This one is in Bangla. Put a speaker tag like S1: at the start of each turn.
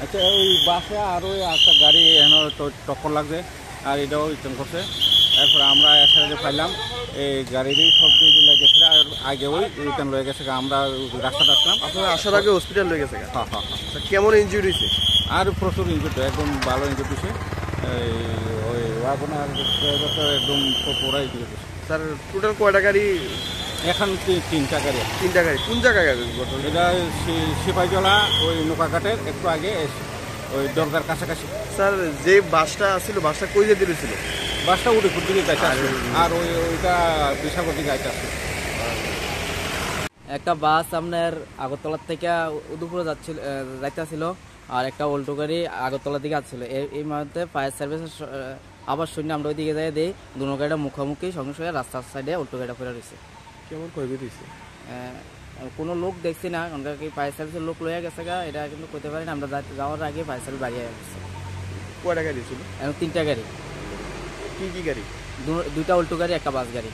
S1: আচ্ছা ওই বাসে আর ওই একটা গাড়ি এখানে টক্কর লাগছে আর এটাও রিটার্ন করছে। তারপরে আমরা একসাথে পাইলাম এই গাড়িরই সব দিয়ে গেছে আর আগে ওই রিটার্ন লয়ে গেছে। আমরা রাস্তাটা আসলাম,
S2: আপনার আসার আগে হসপিটাল লয়ে গেছে।
S1: হ্যাঁ হ্যাঁ হ্যাঁ।
S2: কেমন ইনজুরি হয়েছে?
S1: আর প্রচুর ইনজুরি, একদম ভালো ইনজুরি দিচ্ছে। ওই ওয়াগনার একদম পুরা ইনজুরি দিচ্ছে।
S2: স্যার টোটাল কয়টা গাড়ি?
S1: এখন তিনটা গাড়ি।
S2: তিনটা গাড়ি? কোন জায়গায় গাড়ি?
S1: এটা সিপাহীজলা ওই নৌকাঘাটের একটু আগে ওই দরগার কাছাকাছি।
S2: স্যার যে বাসটা ছিল বাসটা কই যেতে ছিল?
S1: বাসটা উদয়পুর দিকে যাইতে আসছে আর ওইটা বিশাখার দিকে যাইতে আসছে।
S3: একটা বাস আপনার আগরতলার থেকে উদয়পুরে যাইতেছিল আর একটা অল্টো গাড়ি আগরতলার দিকে আসছিল। এই মুহূর্তে ফায়ার সার্ভিসের আবার শূন্য আমরা ওই দিকে যাই দিই, দুনো গাড়িটা মুখোমুখি সঙ্গে সঙ্গে রাস্তার সাইডে অল্টো গাড়িটা ফেরা রয়েছে।
S2: কেমন ক্ষয়ক্ষতি হয়েছে?
S3: কোনো লোক দেখছি না, কারণ কি ফায়ার সার্ভিসের লোক লইয়া গেছে গা, এটা কিন্তু করতে পারি না। আমরা যাওয়ার আগে ফায়ার সার্ভিস বাড়িয়ে গেছে।
S2: কয়টা গাড়ি ছিল?
S3: এখন তিনটা গাড়ি।
S2: কি কি গাড়ি?
S3: দুইটা অল্টো গাড়ি, একটা বাস গাড়ি।